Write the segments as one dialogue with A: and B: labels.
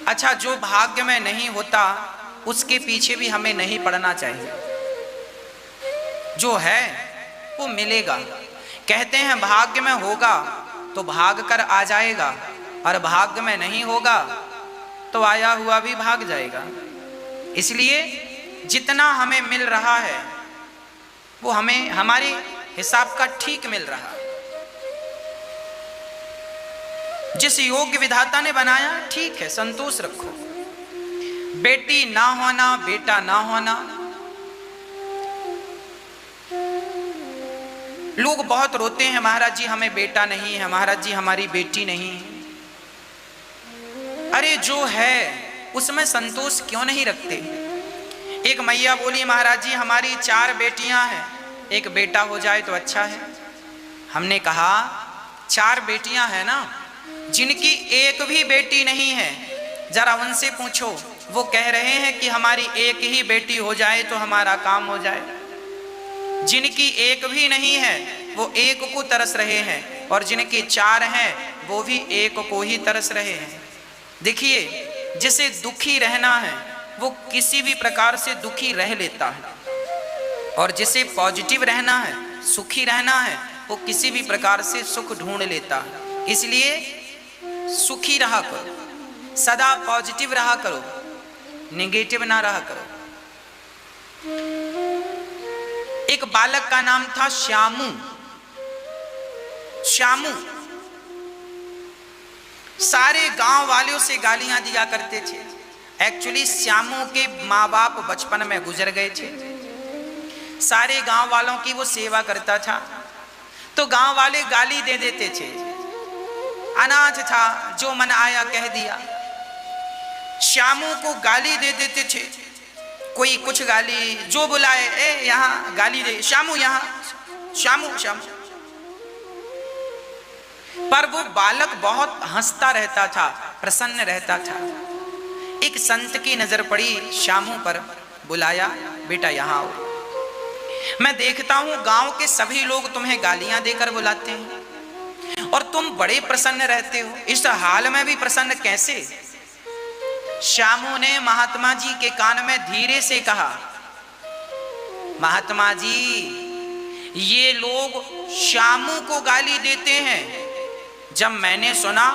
A: अच्छा, जो भाग्य में नहीं होता उसके पीछे भी हमें नहीं पड़ना चाहिए। जो है वो मिलेगा। कहते हैं भाग्य में होगा तो भाग कर आ जाएगा, और भाग्य में नहीं होगा तो आया हुआ भी भाग जाएगा। इसलिए जितना हमें मिल रहा है वो हमें हमारे हिसाब का ठीक मिल रहा है। जिस योग्य विधाता ने बनाया ठीक है, संतोष रखो। बेटी ना होना, बेटा ना होना, लोग बहुत रोते हैं, महाराज जी हमें बेटा नहीं है, महाराज जी हमारी बेटी नहीं है। अरे जो है उसमें संतोष क्यों नहीं रखते? एक मैया बोली, महाराज जी हमारी 4 बेटियां हैं, एक बेटा हो जाए तो अच्छा है। हमने कहा 4 बेटियां हैं ना, जिनकी एक भी बेटी नहीं है जरा उनसे पूछो, वो कह रहे हैं कि हमारी एक ही बेटी हो जाए तो हमारा काम हो जाए। जिनकी एक भी नहीं है वो एक को तरस रहे हैं, और जिनकी 4 हैं वो भी एक को ही तरस रहे हैं। देखिए, जिसे दुखी रहना है वो किसी भी प्रकार से दुखी रह लेता है, और जिसे पॉजिटिव रहना है, सुखी रहना है, वो किसी भी प्रकार से सुख ढूंढ लेता है। इसलिए सुखी रहा करो, सदा पॉजिटिव रहा करो, नेगेटिव ना रहा करो। एक बालक का नाम था श्यामू। श्यामू सारे गांव वालों से गालियां दिया करते थे। एक्चुअली श्यामू के माँ बाप बचपन में गुजर गए थे। सारे गांव वालों की वो सेवा करता था, तो गांव वाले गाली दे देते थे। अनाथ था, जो मन आया कह दिया। श्यामू को गाली दे देते थे, कोई कुछ गाली, जो बुलाए ए यहाँ गाली दे, श्यामू यहाँ, श्यामू श्यामू। पर वो बालक बहुत हंसता रहता था, प्रसन्न रहता था। एक संत की नजर पड़ी श्यामू पर, बुलाया, बेटा यहाँ आओ। मैं देखता हूं गांव के सभी लोग तुम्हें गालियां देकर बुलाते हैं और तुम बड़े प्रसन्न रहते हो, इस हाल में भी प्रसन्न कैसे? श्यामू ने महात्मा जी के कान में धीरे से कहा, महात्मा जी ये लोग श्यामू को गाली देते हैं। जब मैंने सुना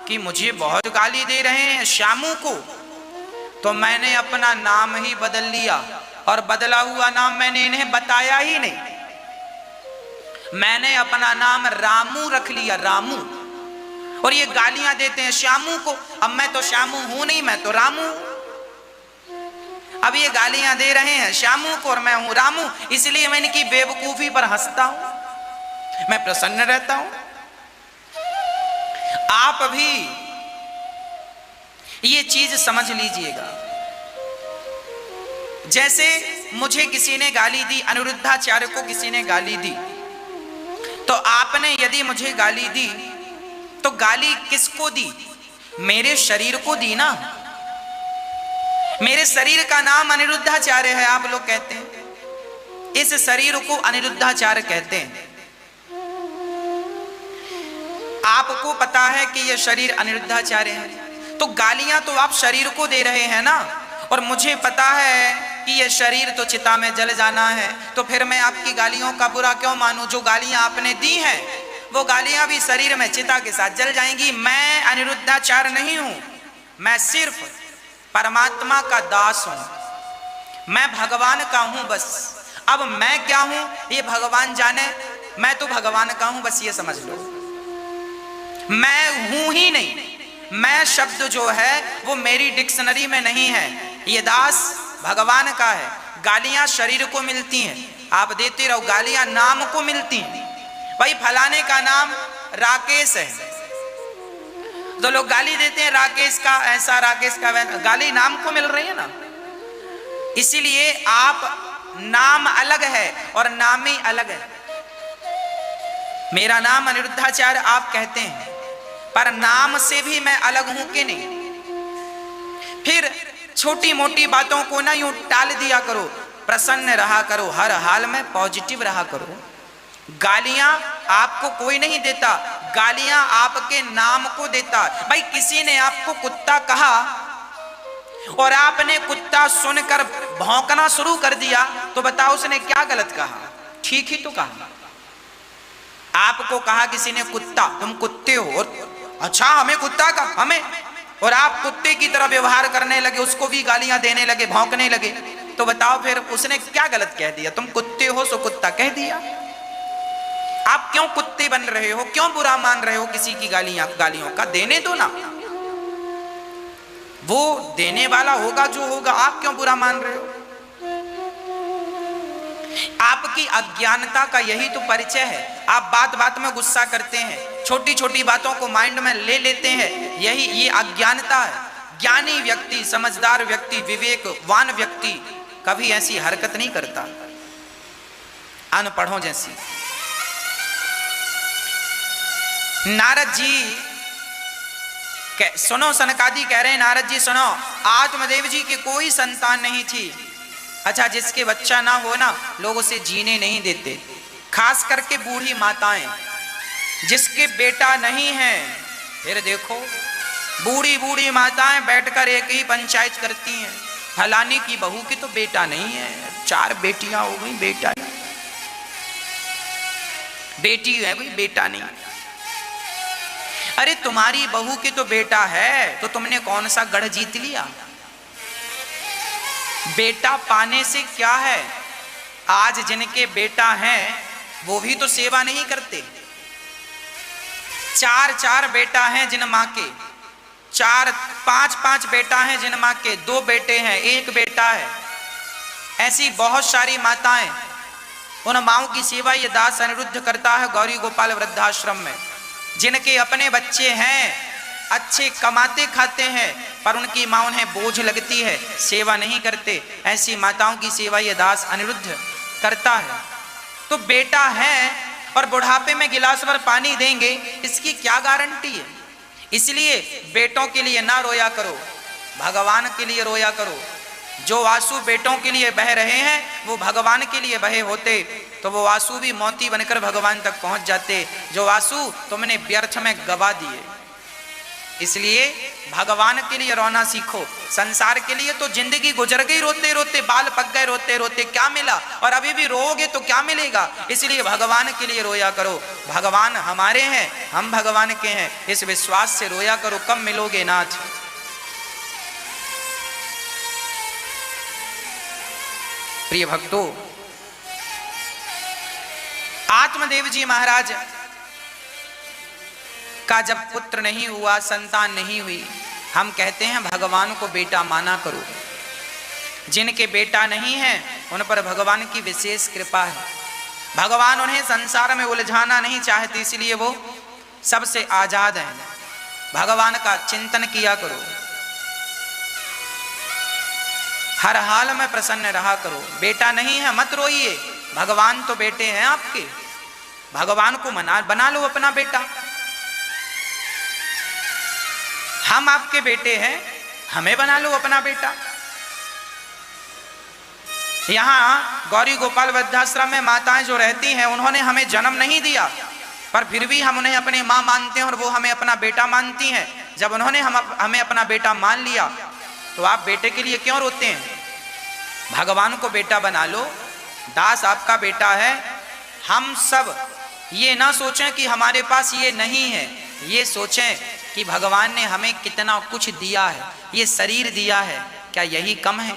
A: कि मुझे बहुत गाली दे रहे हैं श्यामू को, तो मैंने अपना नाम ही बदल लिया, और बदला हुआ नाम मैंने इन्हें बताया ही नहीं। मैंने अपना नाम रामू रख लिया, रामू। और ये गालियां देते हैं श्यामू को। अब मैं तो श्यामू हूं नहीं, मैं तो रामू। अब ये गालियां दे रहे हैं श्यामू को और मैं हूं रामू, इसलिए मैं इनकी बेवकूफी पर हंसता हूं, मैं प्रसन्न रहता हूं। आप भी ये चीज समझ लीजिएगा। जैसे मुझे किसी ने गाली दी, अनिरुद्धाचार्य को किसी ने गाली दी, तो आपने यदि मुझे गाली दी तो गाली किसको दी? मेरे शरीर को दी ना। मेरे शरीर का नाम अनिरुद्धाचार्य है, आप लोग कहते हैं। इस शरीर को अनिरुद्धाचार्य कहते हैं। आपको पता है कि यह शरीर अनिरुद्धाचार्य है, तो गालियां तो आप शरीर को दे रहे हैं ना। और मुझे पता है कि यह शरीर तो चिता में जल जाना है, तो फिर मैं आपकी गालियों का बुरा क्यों मानूं? जो गालियां आपने दी हैं वो गालियां भी शरीर में चिता के साथ जल जाएंगी। मैं अनिरुद्धाचार्य नहीं हूं, मैं सिर्फ परमात्मा का दास हूं, मैं भगवान का हूं बस। अब मैं क्या हूं ये भगवान जाने, मैं तो भगवान का हूं बस, ये समझ लो। मैं हूं ही नहीं, मैं शब्द जो है वो मेरी डिक्शनरी में नहीं है। ये दास भगवान का है। गालियां शरीर को मिलती हैं, आप देते रहो, गालियां नाम को मिलती हैं। भाई फलाने का नाम राकेश है, तो लोग गाली देते हैं राकेश का ऐसा, राकेश का वैसा, गाली नाम को मिल रही है ना। इसीलिए आप नाम अलग है और नामी अलग है। मेरा नाम अनिरुद्धाचार्य आप कहते हैं, पर नाम से भी मैं अलग हूं कि नहीं? फिर छोटी मोटी बातों को ना यूं टाल दिया करो, प्रसन्न रहा करो, हर हाल में पॉजिटिव रहा करो। गालियां आपको कोई नहीं देता, गालियां आपके नाम को देता। भाई किसी ने आपको कुत्ता कहा और आपने कुत्ता सुनकर भौंकना शुरू कर दिया, तो बताओ उसने क्या गलत कहा? ठीक ही तो कहा। आपको कहा किसी ने कुत्ता, तुम कुत्ते हो, और अच्छा हमें कुत्ता का हमें, और आप कुत्ते की तरह व्यवहार करने लगे, उसको भी गालियां देने लगे, भौंकने लगे, तो बताओ फिर उसने क्या गलत कह दिया? तुम कुत्ते हो सो कुत्ता कह दिया। आप क्यों कुत्ते बन रहे हो? क्यों बुरा मान रहे हो किसी की गालियों का? देने दो ना, वो देने वाला होगा जो होगा, आप क्यों बुरा मान रहे हो? आपकी अज्ञानता का यही तो परिचय है। आप बात बात में गुस्सा करते हैं, छोटी छोटी बातों को माइंड में ले लेते हैं, यही ये अज्ञानता है। ज्ञानी व्यक्ति, समझदार व्यक्ति, विवेकवान व्यक्ति कभी ऐसी हरकत नहीं करता, अनपढ़ों जैसी। नारद जी सुनो, सनकादि कह रहे हैं, नारद जी सुनो, आत्मदेव जी की कोई संतान नहीं थी। अच्छा, जिसके बच्चा ना हो ना, लोग उसे जीने नहीं देते, खास करके बूढ़ी माताएं। जिसके बेटा नहीं है, फिर देखो बूढ़ी बूढ़ी माताएं बैठकर एक ही पंचायत करती हैं, फलाने की बहू की तो बेटा नहीं है, 4 बेटियां हो गई, बेटा बेटी है कोई बेटा नहीं। अरे तुम्हारी बहू के तो बेटा है, तो तुमने कौन सा गढ़ जीत लिया? बेटा पाने से क्या है? आज जिनके बेटा हैं वो भी तो सेवा नहीं करते। 4 बेटा हैं जिन माँ के, 5 बेटा हैं जिन माँ के, 2 बेटे हैं, 1 बेटा है। ऐसी बहुत सारी माताएं, उन माओं की सेवा ये दास अनिरुद्ध करता है गौरी गोपाल वृद्धाश्रम में। जिनके अपने बच्चे हैं, अच्छे कमाते खाते हैं, पर उनकी माँ उन्हें बोझ लगती है, सेवा नहीं करते, ऐसी माताओं की सेवा ये दास अनिरुद्ध करता है। तो बेटा है और बुढ़ापे में गिलास भर पानी देंगे, इसकी क्या गारंटी है? इसलिए बेटों के लिए ना रोया करो, भगवान के लिए रोया करो। जो आंसू बेटों के लिए बह रहे हैं वो भगवान के लिए बहे होते तो वो आंसू भी मोती बनकर भगवान तक पहुंच जाते। जो आंसू तुमने व्यर्थ में गवा दिए। इसलिए भगवान के लिए रोना सीखो। संसार के लिए तो जिंदगी गुजर गई रोते रोते, बाल पक गए रोते रोते, क्या मिला? और अभी भी रोओगे तो क्या मिलेगा? इसलिए भगवान के लिए रोया करो। भगवान हमारे हैं, हम भगवान के हैं, इस विश्वास से रोया करो। कब मिलोगे नाथ? प्रिय भक्तों, आत्मदेव जी महाराज का जब पुत्र नहीं हुआ, संतान नहीं हुई, हम कहते हैं भगवान को बेटा माना करो। जिनके बेटा नहीं है उन पर भगवान की विशेष कृपा है। भगवान उन्हें संसार में उलझाना नहीं चाहते, इसलिए वो सबसे आजाद हैं। भगवान का चिंतन किया करो, हर हाल में प्रसन्न रहा करो। बेटा नहीं है मत रोइए, भगवान तो बेटे हैं आपके। भगवान को बना लो अपना बेटा। हम आपके बेटे हैं, हमें बना लो अपना बेटा। यहां गौरी गोपाल वृद्धाश्रम में माताएं जो रहती हैं, उन्होंने हमें जन्म नहीं दिया, पर फिर भी हम उन्हें अपनी मां मानते हैं और वो हमें अपना बेटा मानती हैं। जब उन्होंने हमें अपना बेटा मान लिया, तो आप बेटे के लिए क्यों रोते हैं? भगवान को बेटा बना लो। दास आपका बेटा है। हम सब ये ना सोचें कि हमारे पास ये नहीं है, ये सोचें कि भगवान ने हमें कितना कुछ दिया है। ये शरीर दिया है, क्या यही कम है?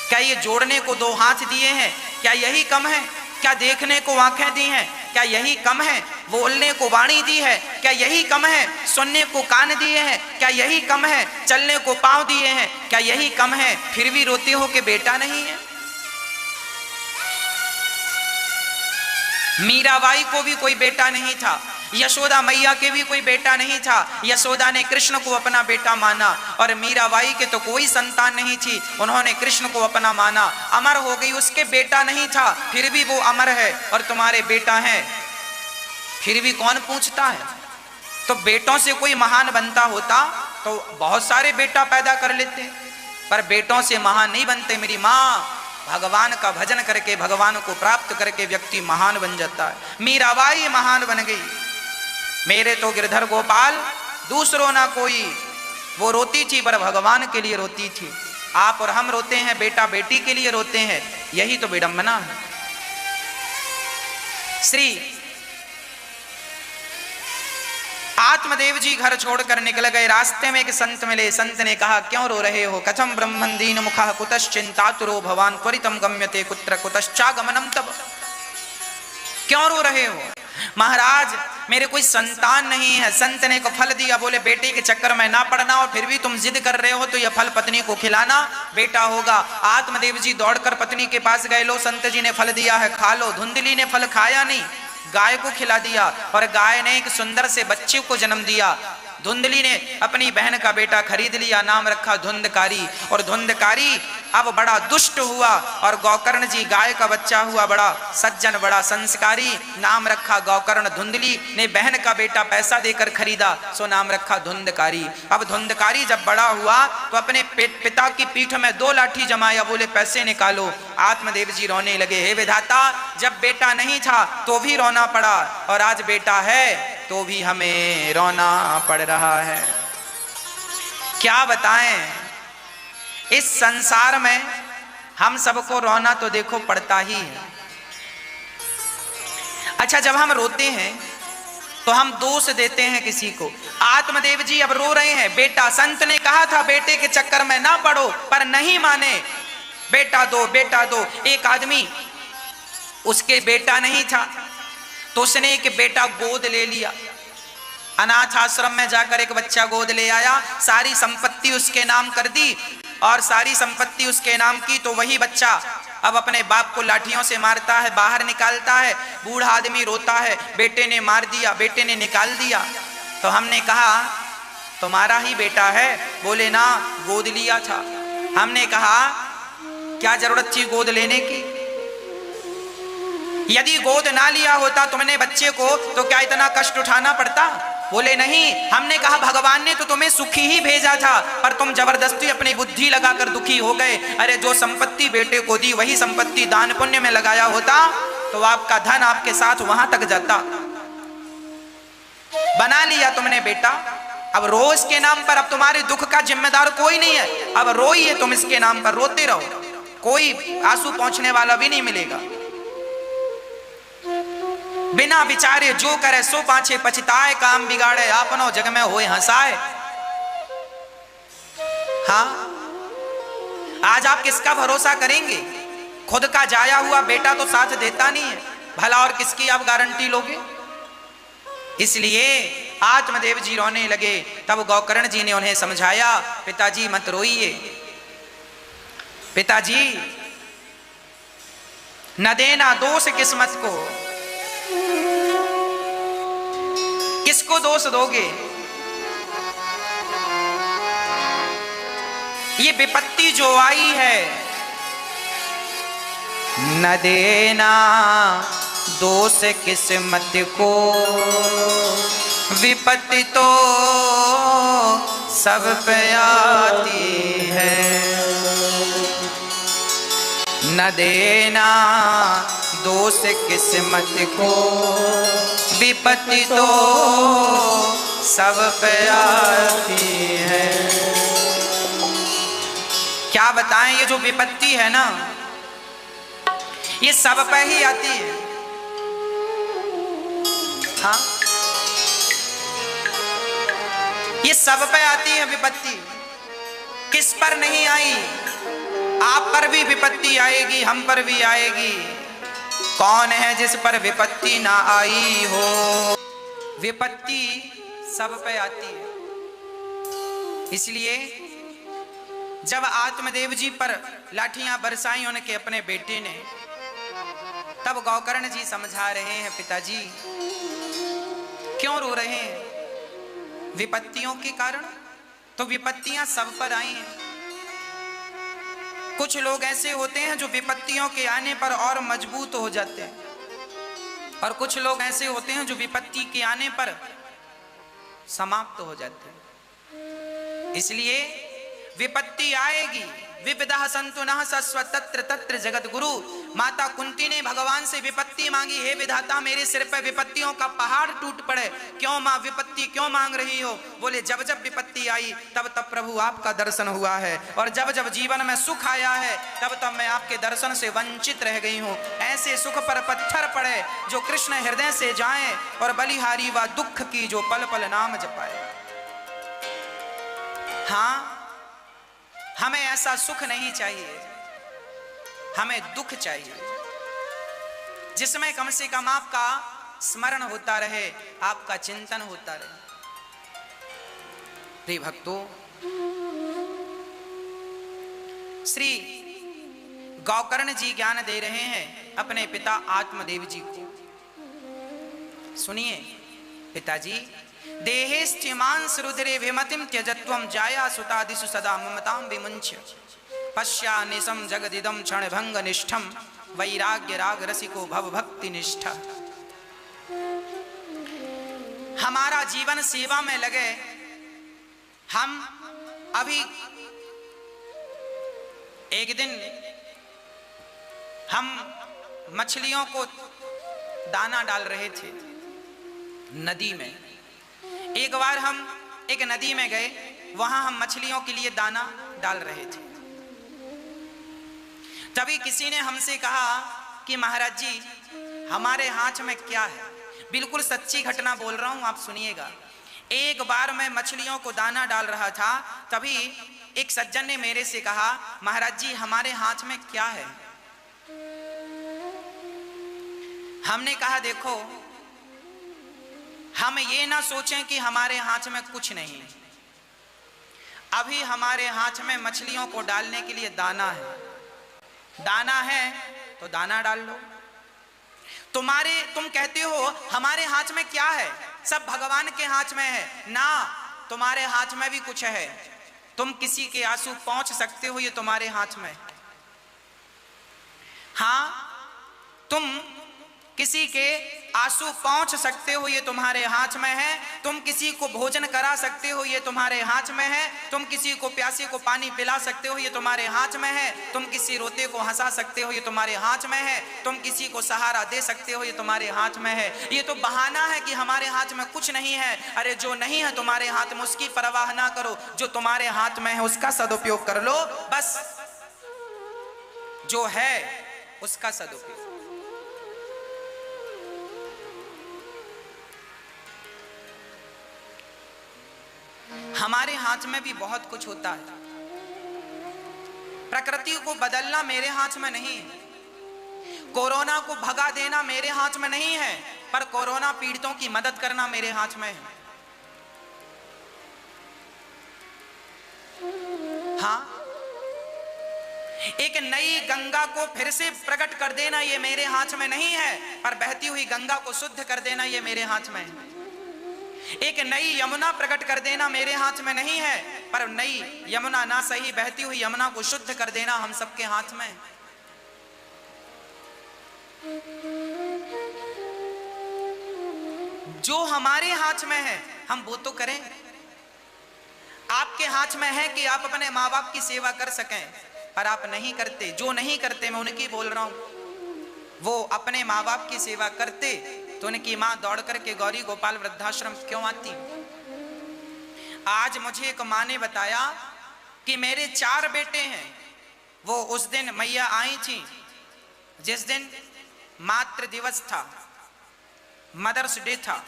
A: क्या ये जोड़ने को 2 हाथ दिए हैं, क्या यही कम है? क्या देखने को आंखें दी हैं, क्या यही कम है? बोलने को वाणी दी है, क्या यही कम है? सुनने को कान दिए हैं, क्या यही कम है? चलने को पांव दिए हैं, क्या यही कम है? फिर भी रोते हो कि बेटा नहीं है। मीराबाई को भी कोई बेटा नहीं था, यशोदा मैया के भी कोई बेटा नहीं था। यशोदा ने कृष्ण को अपना बेटा माना, और मीराबाई के तो कोई संतान नहीं थी, उन्होंने कृष्ण को अपना माना। अमर हो गई, उसके बेटा नहीं था, फिर भी वो अमर है, और तुम्हारे बेटा है, फिर भी कौन पूछता है? तो बेटों से कोई महान बनता होता तो बहुत सारे बेटा पैदा कर लेते, पर बेटों से महान नहीं बनते। मेरी माँ, भगवान का भजन करके, भगवान को प्राप्त करके व्यक्ति महान बन जाता है। मीराबाई महान बन गई। मेरे तो गिरधर गोपाल दूसरों ना कोई, वो रोती थी पर भगवान के लिए रोती थी। आप और हम रोते हैं, बेटा बेटी के लिए रोते हैं, यही तो विडंबना है। श्री आत्मदेव जी घर छोड़कर निकल गए। रास्ते में एक संत मिले। संत ने कहा, क्यों रो रहे हो? कथम ब्रह्मन दीन मुखः कुतश्चिंतातुरो भवान त्वरितम गम्यते कुत्र कुतश्चागमनम तब। क्यों रो रहे हो? महाराज मेरे कोई संतान नहीं है। संत ने को फल दिया, बोले बेटे के चक्कर में ना पड़ना, और फिर भी तुम जिद कर रहे हो तो यह फल पत्नी को खिलाना, बेटा होगा। आत्मदेव जी दौड़कर पत्नी के पास गए, लो संत जी ने फल दिया है, खा लो। धुंधली ने फल खाया नहीं, गाय को खिला दिया, और गाय ने एक सुंदर से बच्चे को जन्म दिया। धुंधली ने अपनी बहन का बेटा खरीद लिया, नाम रखा धुंधकारी। और धुंधकारी अब बड़ा दुष्ट हुआ, और गौकर्ण जी गाय का बच्चा हुआ बड़ा सज्जन, बड़ा संस्कारी, नाम रखा गौकर्ण। धुंधली ने बहन का बेटा पैसा देकर खरीदा, सो नाम रखा धुंधकारी। अब धुंधकारी जब बड़ा हुआ तो अपने पिता की पीठ में 2 लाठी जमाया, बोले पैसे निकालो। आत्मदेव जी रोने लगे, हे विधाता, जब बेटा नहीं था तो भी रोना पड़ा, और आज बेटा है तो भी हमें रोना पड़ रहा है। क्या बताएं, इस संसार में हम सबको रोना तो देखो पड़ता ही है। अच्छा, जब हम रोते हैं तो हम दोष देते हैं किसी को। आत्मदेव जी अब रो रहे हैं, बेटा, संत ने कहा था बेटे के चक्कर में ना पड़ो, पर नहीं माने, बेटा दो बेटा दो। एक आदमी, उसके बेटा नहीं था तो उसने एक बेटा गोद ले लिया। अनाथ आश्रम में जाकर एक बच्चा गोद ले आया, सारी संपत्ति उसके नाम कर दी, और सारी संपत्ति उसके नाम की। तो वही बच्चा अब अपने बाप को लाठियों से मारता है, बाहर निकालता है। बूढ़ा आदमी रोता है, बेटे ने मार दिया, बेटे ने निकाल दिया। तो हमने कहा तुम्हारा ही बेटा है? बोले ना, गोद लिया था। हमने कहा क्या जरूरत थी गोद लेने की? यदि गोद ना लिया होता तुमने बच्चे को तो क्या इतना कष्ट उठाना पड़ता? बोले नहीं। हमने कहा भगवान ने तो तुम्हें सुखी ही भेजा था, पर तुम जबरदस्ती अपनी बुद्धि लगाकर दुखी हो गए। अरे जो संपत्ति बेटे को दी वही संपत्ति दान पुण्य में लगाया होता तो आपका धन आपके साथ वहां तक जाता। बना लिया तुमने बेटा, अब रो इसके नाम पर। अब तुम्हारे दुख का जिम्मेदार कोई नहीं है, अब रोइए तुम इसके नाम पर, रोते रहो, कोई आंसू पहुंचने वाला भी नहीं मिलेगा। बिना विचारे जो करे सो पाछे पछताए, काम बिगाड़े आपनो जग में होए हंसाए। हाँ, आज आप किसका भरोसा करेंगे? खुद का जाया हुआ बेटा तो साथ देता नहीं है, भला और किसकी आप गारंटी लोगे? इसलिए आत्मदेव जी रोने लगे। तब गौकर्ण जी ने उन्हें समझाया, पिताजी मत रोइए, पिताजी न देना दोष किस्मत को, किसको दोष दोगे? ये विपत्ति जो आई है, न देना दोष किस्मत को, विपत्ति तो सब पे आती है। न देना दोष किस्मत को, विपत्ति तो सब पे आती है। क्या बताएं, ये जो विपत्ति है ना, ये सब पे ही आती है। हाँ, ये सब पे आती है विपत्ति। किस पर नहीं आई? आप पर भी विपत्ति आएगी, हम पर भी आएगी। कौन है जिस पर विपत्ति ना आई हो? विपत्ति सब पे आती है। इसलिए जब आत्मदेव जी पर लाठियां बरसाई उनके अपने बेटे ने, तब गौकर्ण जी समझा रहे हैं, पिताजी क्यों रो रहे हैं? विपत्तियों के कारण। तो विपत्तियां सब पर आई हैं। कुछ लोग ऐसे होते हैं जो विपत्तियों के आने पर और मजबूत हो जाते हैं, और कुछ लोग ऐसे होते हैं जो विपत्ति के आने पर समाप्त हो जाते हैं। इसलिए विपत्ति आएगी, विपदा संतु नः सस्व तत्र तत्र जगत गुरु। माता कुंती ने भगवान से विपत्ति मांगी, हे विधाता मेरे सिर पर विपत्तियों का पहाड़ टूट पड़े। क्यों माँ विपत्ति क्यों मांग रही हो? बोले जब जब विपत्ति आई तब तब प्रभु आपका दर्शन हुआ है, और जब जब जीवन में सुख आया है तब तब मैं आपके दर्शन से वंचित रह गई हूँ। ऐसे सुख पर पत्थर पड़े जो कृष्ण हृदय से जाए, और बलिहारी व दुख की जो पल पल नाम जपाए। हाँ, हमें ऐसा सुख नहीं चाहिए, हमें दुख चाहिए जिसमें कम से कम आपका स्मरण होता रहे, आपका चिंतन होता रहे। प्रिय भक्तों, श्री गौकर्ण जी ज्ञान दे रहे हैं अपने पिता आत्मदेव जी को। सुनिए, पिताजी, देहेश्चिमांस रुद्रे विमतिम त्यजत्वम जाया सुतादिषु सदा ममतां विमुञ्च्य पश्या निशम जगदिदं क्षण भंग निष्ठम वैराग्य राग रसिको भव भक्ति निष्ठा। हमारा जीवन सेवा में लगे। हम अभी एक दिन हम मछलियों को दाना डाल रहे थे नदी में। एक बार हम एक नदी में गए, वहां हम मछलियों के लिए दाना डाल रहे थे। तभी किसी ने हमसे कहा कि महाराज जी, हमारे हाथ में क्या है? बिल्कुल सच्ची घटना बोल रहा हूं, आप सुनिएगा। एक बार मैं मछलियों को दाना डाल रहा था, तभी एक सज्जन ने मेरे से कहा, महाराज जी हमारे हाथ में क्या है? हमने कहा देखो, हम ये ना सोचें कि हमारे हाथ में कुछ नहीं, अभी हमारे हाथ में मछलियों को डालने के लिए दाना है। दाना है तो दाना डाल लो। तुम कहते हो हमारे हाथ में क्या है, सब भगवान के हाथ में है ना। तुम्हारे हाथ में भी कुछ है। तुम किसी के आंसू पहुंच सकते हो, ये तुम्हारे हाथ में। हाँ, तुम किसी के आंसू पहुंच सकते हो, ये तुम्हारे हाथ में है। तुम किसी को भोजन करा सकते हो, ये तुम्हारे हाथ में है। तुम किसी को प्यासे को पानी पिला सकते हो, ये तुम्हारे हाथ में है। तुम किसी रोते को हंसा सकते हो, ये तुम्हारे हाथ में है। तुम किसी को सहारा दे सकते हो, ये तुम्हारे हाथ में है। ये तो बहाना है कि हमारे हाथ में कुछ नहीं है। अरे जो नहीं है तुम्हारे हाथ में उसकी परवाह ना करो, जो तुम्हारे हाथ में है उसका सदुपयोग कर लो। बस जो है उसका सदुपयोग। हमारे हाथ में भी बहुत कुछ होता है। प्रकृति को बदलना मेरे हाथ में नहीं है। कोरोना को भगा देना मेरे हाथ में नहीं है, पर कोरोना पीड़ितों की मदद करना मेरे हाथ में है। हाँ, एक नई गंगा को फिर से प्रकट कर देना ये मेरे हाथ में नहीं है, पर बहती हुई गंगा को शुद्ध कर देना ये मेरे हाथ में है। एक नई यमुना प्रकट कर देना मेरे हाथ में नहीं है, पर नई यमुना ना सही बहती हुई यमुना को शुद्ध कर देना हम सबके हाथ में। जो हमारे हाथ में है हम वो तो करें। आपके हाथ में है कि आप अपने माँ बाप की सेवा कर सकें, पर आप नहीं करते। जो नहीं करते, मैं उनकी बोल रहा हूं। वो अपने माँ बाप की सेवा करते तो उनकी मां दौड़ करके गौरी गोपाल वृद्धाश्रम क्यों आती? आज मुझे एक मां ने बताया कि मेरे 4 बेटे हैं। वो उस दिन मैया आई थी जिस दिन मातृ दिवस था, मदर्स डे था।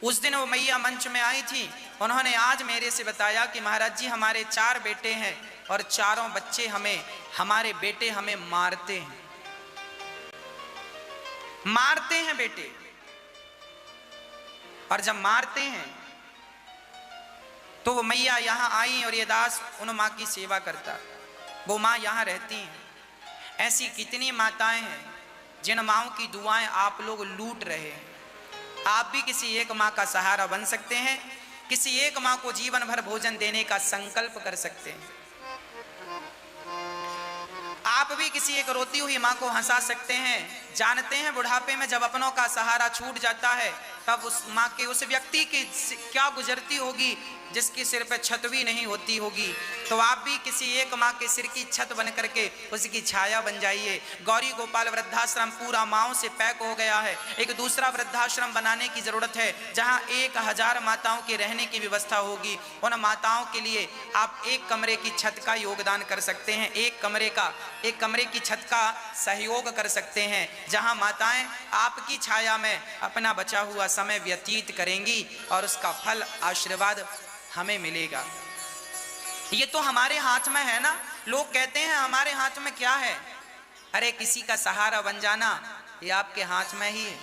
A: उस दिन वो मैया मंच में आई थी। उन्होंने आज मेरे से बताया कि महाराज जी हमारे 4 बेटे हैं और चारों बच्चे हमारे बेटे हमें मारते हैं। मारते हैं बेटे। और जब मारते हैं तो वो मैया यहां आई और ये दास उन मां की सेवा करता। वो मां यहां रहती हैं। ऐसी कितनी माताएं हैं जिन माओं की दुआएं आप लोग लूट रहे हैं। आप भी किसी एक मां का सहारा बन सकते हैं। किसी एक मां को जीवन भर भोजन देने का संकल्प कर सकते हैं। आप भी किसी एक रोती हुई मां को हंसा सकते हैं, जानते हैं बुढ़ापे में जब अपनों का सहारा छूट जाता है तब उस माँ के, उस व्यक्ति की क्या गुजरती होगी जिसके सिर पे छत भी नहीं होती होगी। तो आप भी किसी एक माँ के सिर की छत बन करके उसकी छाया बन जाइए। गौरी गोपाल वृद्धाश्रम पूरा माँओं से पैक हो गया है। एक दूसरा वृद्धाश्रम बनाने की जरूरत है जहाँ 1000 माताओं के रहने की व्यवस्था होगी। उन माताओं के लिए आप एक कमरे की छत का योगदान कर सकते हैं, एक कमरे की छत का सहयोग कर सकते हैं, जहाँ माताएं आपकी छाया में अपना बचा हुआ समय व्यतीत करेंगी और उसका फल आशीर्वाद हमें मिलेगा। ये तो हमारे हाथ में है ना। लोग कहते हैं हमारे हाथ में क्या है। अरे किसी का सहारा बन जाना ये आपके हाथ में ही है।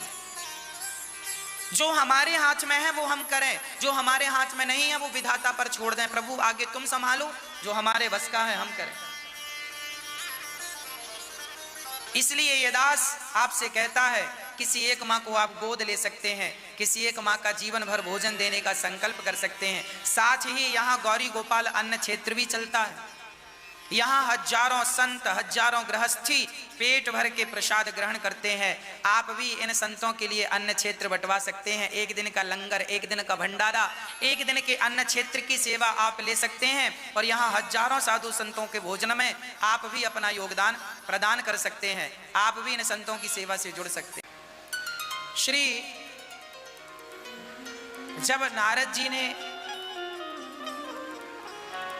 A: जो हमारे हाथ में है वो हम करें, जो हमारे हाथ में नहीं है वो विधाता पर छोड़ दें। प्रभु आगे तुम संभालो, जो हमारे बस का है हम करें। इसलिए ये दास आपसे कहता है किसी एक माँ को आप गोद ले सकते हैं, किसी एक माँ का जीवन भर भोजन देने का संकल्प कर सकते हैं। साथ ही यहाँ गौरी गोपाल अन्न क्षेत्र भी चलता है। यहाँ हजारों संत, हजारों गृहस्थी पेट भर के प्रसाद ग्रहण करते हैं। आप भी इन संतों के लिए अन्न क्षेत्र बंटवा सकते हैं। एक दिन का लंगर, एक दिन का भंडारा, एक दिन के अन्न क्षेत्र की सेवा आप ले सकते हैं और यहाँ हजारों साधु संतों के भोजन में आप भी अपना योगदान प्रदान कर सकते हैं। आप भी इन संतों की सेवा से जुड़ सकते हैं। जब नारद जी ने,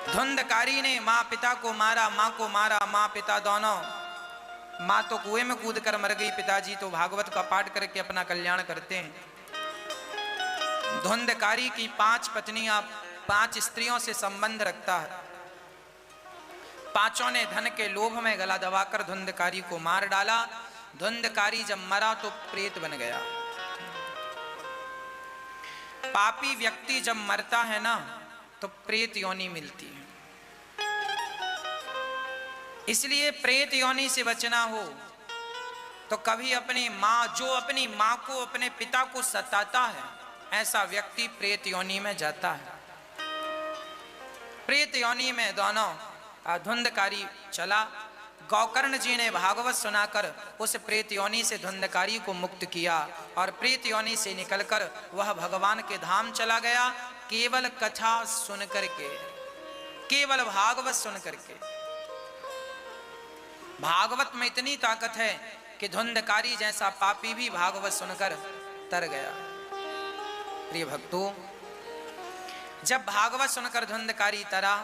A: धुंधकारी ने माँ पिता को मारा, माँ को मारा, माँ पिता दोनों, माँ तो कुएं में कूद कर मर गई, पिताजी तो भागवत का पाठ करके अपना कल्याण करते हैं। धुंधकारी की 5 पत्नियां 5 स्त्रियों से संबंध रखता है। पांचों ने धन के लोभ में गला दबाकर धुंधकारी को मार डाला। धुंधकारी जब मरा तो प्रेत बन गया। पापी व्यक्ति जब मरता है ना तो प्रेत योनि मिलती है। इसलिए प्रेत योनि से बचना हो तो कभी अपनी माँ, जो अपनी माँ को, अपने पिता को सताता है, ऐसा व्यक्ति प्रेत योनि में जाता है। प्रेत योनि में दोनों धुंधकारी चला। गौकर्ण जी ने भागवत सुनाकर उस प्रेत योनि से धुंधकारी को मुक्त किया और प्रेत योनि से निकलकर वह भगवान के धाम चला गया। केवल कथा सुन करके, केवल भागवत सुन करके। भागवत में इतनी ताकत है कि धुंधकारी जैसा पापी भी भागवत सुनकर तर गया। प्रिय भक्तों, जब भागवत सुनकर धुंधकारी तरा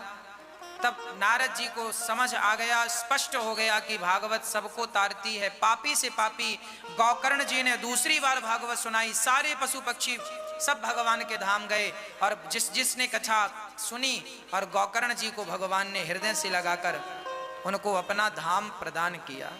A: तब नारद जी को समझ आ गया, स्पष्ट हो गया कि भागवत सबको तारती है। पापी से पापी गौकर्ण जी ने दूसरी बार भागवत सुनाई। सारे पशु पक्षी सब भगवान के धाम गए और जिसने कथा सुनी और गौकर्ण जी को भगवान ने हृदय से लगाकर उनको अपना धाम प्रदान किया।